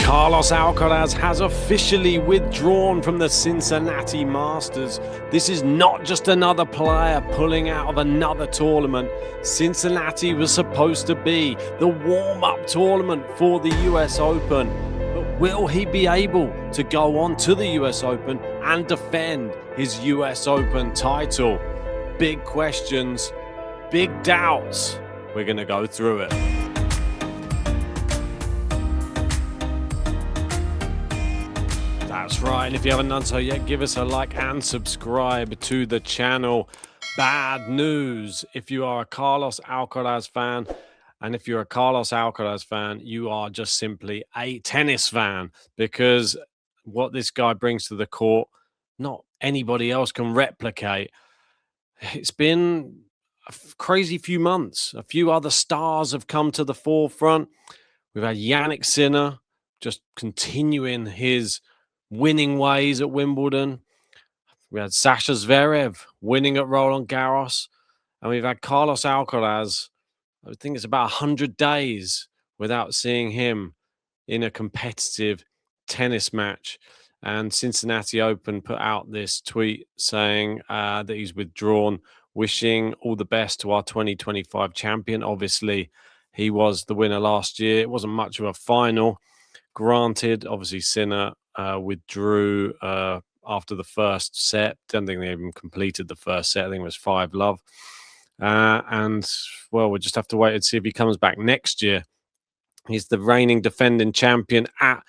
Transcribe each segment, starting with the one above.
Carlos Alcaraz has officially withdrawn from the Cincinnati Masters. This is not just another player pulling out of another tournament. Cincinnati was supposed to be the warm-up tournament for the US Open. But will he be able to go on to the US Open and defend his US Open title? Big questions, big doubts. We're going to go through it. That's right, and if you haven't done so yet, give us a like and subscribe to the channel. Bad news if you are a Carlos Alcaraz fan, and if you're a Carlos Alcaraz fan, you are just simply a tennis fan, because what this guy brings to the court, not anybody else can replicate. It's been a crazy few months. A few other stars have come to the forefront. We've had Jannik Sinner just continuing his winning ways at Wimbledon. We had Sasha Zverev winning at Roland Garros. And we've had Carlos Alcaraz, I think it's about 100 days without seeing him in a competitive tennis match. And Cincinnati Open put out this tweet saying that he's withdrawn, wishing all the best to our 2025 champion. Obviously, he was the winner last year. It wasn't much of a final. Granted, obviously, Sinner withdrew after the first set. Don't think they even completed the first set. I think it was 5-love. And, well, we'll just have to wait and see if he comes back next year. He's the reigning defending champion at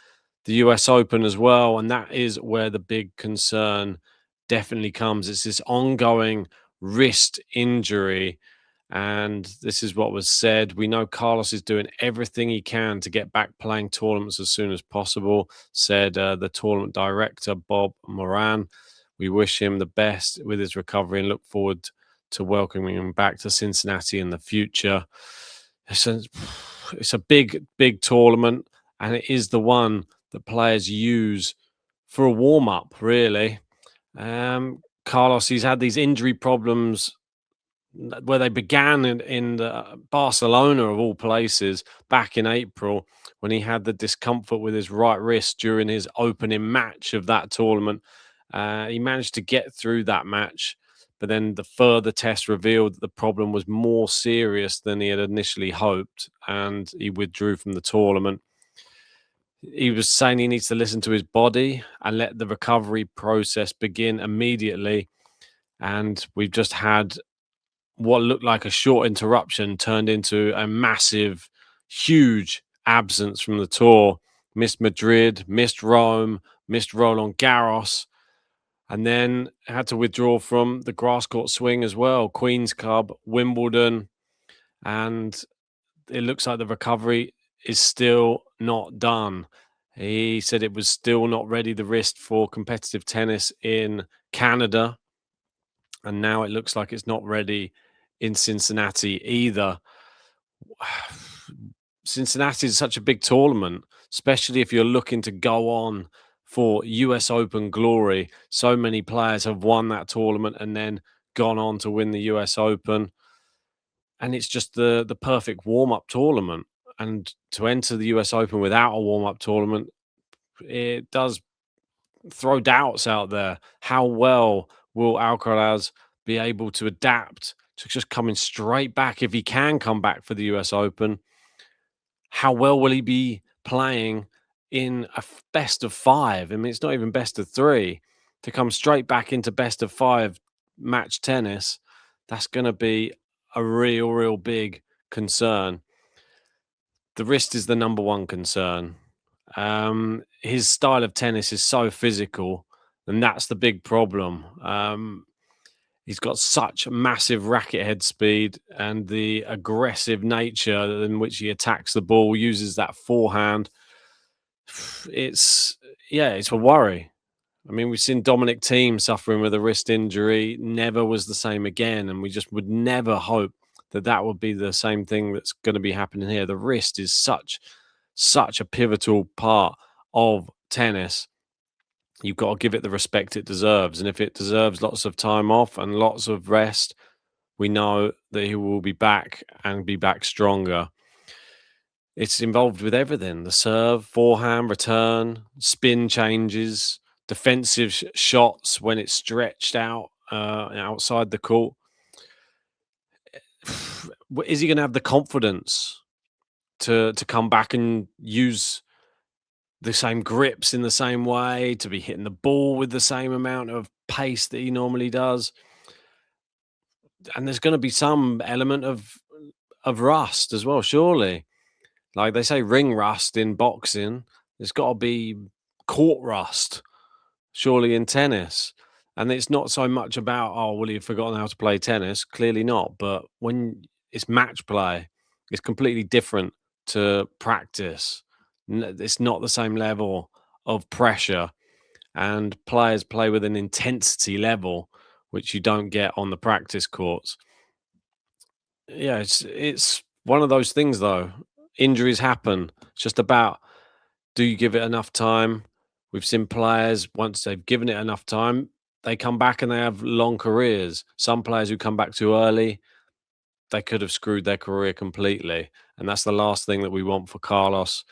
the US Open as well. And that is where the big concern definitely comes. It's this ongoing wrist injury. And this is what was said. We know Carlos is doing everything he can to get back playing tournaments as soon as possible, said the tournament director, Bob Moran. We wish him the best with his recovery and look forward to welcoming him back to Cincinnati in the future. It's a big, big tournament, and it is the one that players use for a warm-up, really. Carlos, he's had these injury problems where they began in Barcelona, of all places, back in April, when he had the discomfort with his right wrist during his opening match of that tournament. He managed to get through that match, but then the further test revealed that the problem was more serious than he had initially hoped, and he withdrew from the tournament. He was saying he needs to listen to his body and let the recovery process begin immediately. And we've just had what looked like a short interruption turned into a massive, huge absence from the tour. Missed Madrid, missed Rome, missed Roland Garros, and then had to withdraw from the grass court swing as well. Queen's Club, Wimbledon, and it looks like the recovery is still not done. He said it was still not ready, the wrist, for competitive tennis in Canada, and now it looks like it's not ready in Cincinnati either. Cincinnati is such a big tournament, especially if you're looking to go on for US Open glory. So many players have won that tournament and then gone on to win the US Open. And it's just the perfect warm-up tournament. And to enter the US Open without a warm-up tournament, it does throw doubts out there. How well will Alcaraz be able to adapt to just coming straight back, if he can come back for the US Open? How well will he be playing in a best of 5? I mean, it's not even best of 3. To come straight back into best of 5 match tennis, that's going to be a real big concern. The wrist is the number one concern. His style of tennis is so physical, and that's the big problem. He's got such massive racket head speed, and the aggressive nature in which he attacks the ball, uses that forehand. It's a worry. I mean, we've seen Dominic Thiem suffering with a wrist injury, never was the same again, and we just would never hope that that would be the same thing that's going to be happening here. The wrist is such a pivotal part of tennis. You've got to give it the respect it deserves. And if it deserves lots of time off and lots of rest, we know that he will be back and be back stronger. It's involved with everything: the serve, forehand, return, spin changes, defensive shots when it's stretched out outside the court. Is he going to have the confidence to come back and use the same grips in the same way, to be hitting the ball with the same amount of pace that he normally does? And there's going to be some element of rust as well, surely. Like they say, ring rust in boxing. There's got to be court rust, surely, in tennis. And it's not so much about, oh, well, you've forgotten how to play tennis. Clearly not. But when it's match play, it's completely different to practice. It's not the same level of pressure. And players play with an intensity level which you don't get on the practice courts. Yeah, it's one of those things, though. Injuries happen. It's just about, do you give it enough time? We've seen players, once they've given it enough time, they come back and they have long careers. Some players who come back too early, they could have screwed their career completely. And that's the last thing that we want for Carlos.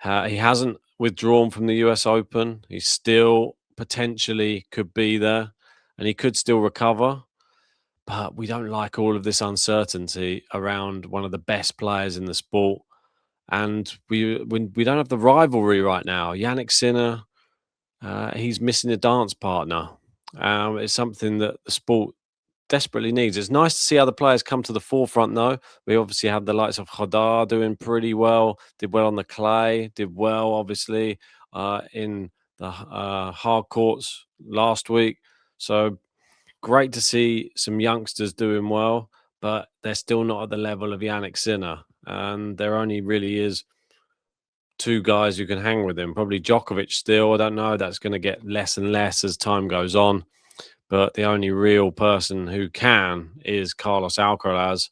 He hasn't withdrawn from the US Open. He still potentially could be there and he could still recover. But we don't like all of this uncertainty around one of the best players in the sport. And we don't have the rivalry right now. Jannik Sinner, he's missing a dance partner. It's something that the sport desperately needs. It's nice to see other players come to the forefront, though. We obviously have the likes of Hodar doing pretty well, did well on the clay, did well, obviously, in the hard courts last week. So great to see some youngsters doing well, but they're still not at the level of Jannik Sinner. And there only really is two guys who can hang with him. Probably Djokovic still. I don't know. That's going to get less and less as time goes on. But the only real person who can is Carlos Alcaraz.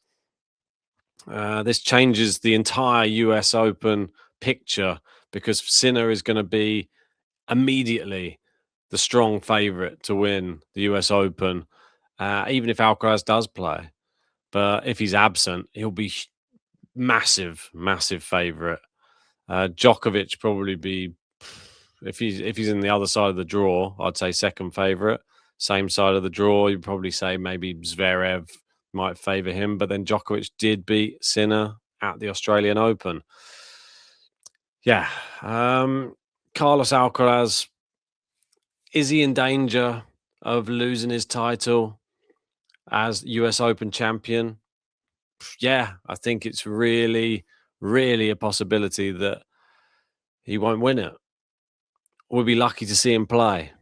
This changes the entire US Open picture because Sinner is going to be immediately the strong favourite to win the US Open, even if Alcaraz does play. But if he's absent, he'll be massive, massive favourite. Djokovic probably be, if he's in the other side of the draw, I'd say second favourite. Same side of the draw, you'd probably say maybe Zverev might favour him. But then Djokovic did beat Sinner at the Australian Open. Yeah. Carlos Alcaraz, is he in danger of losing his title as US Open champion? Yeah, I think it's really, really a possibility that he won't win it. We'll be lucky to see him play.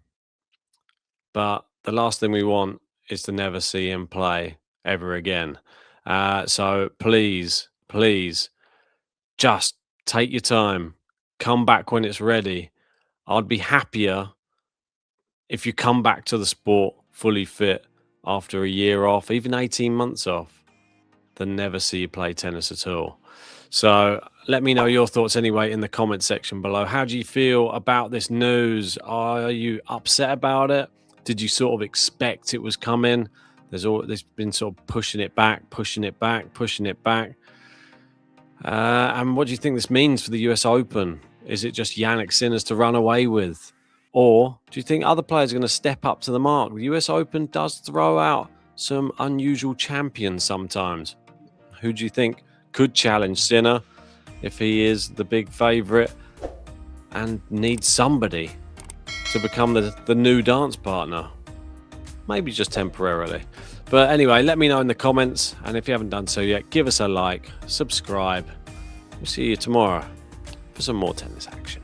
But the last thing we want is to never see him play ever again. So please, please, just take your time. Come back when it's ready. I'd be happier if you come back to the sport fully fit after a year off, even 18 months off, than never see you play tennis at all. So let me know your thoughts anyway in the comment section below. How do you feel about this news? Are you upset about it? Did you sort of expect it was coming? There's been sort of pushing it back. And what do you think this means for the US Open? Is it just Jannik Sinner's to run away with? Or do you think other players are going to step up to the mark? The US Open does throw out some unusual champions sometimes. Who do you think could challenge Sinner if he is the big favourite and needs somebody to become the new dance partner? Maybe just temporarily. But anyway, let me know in the comments. And if you haven't done so yet, give us a like, subscribe. We'll see you tomorrow for some more tennis action.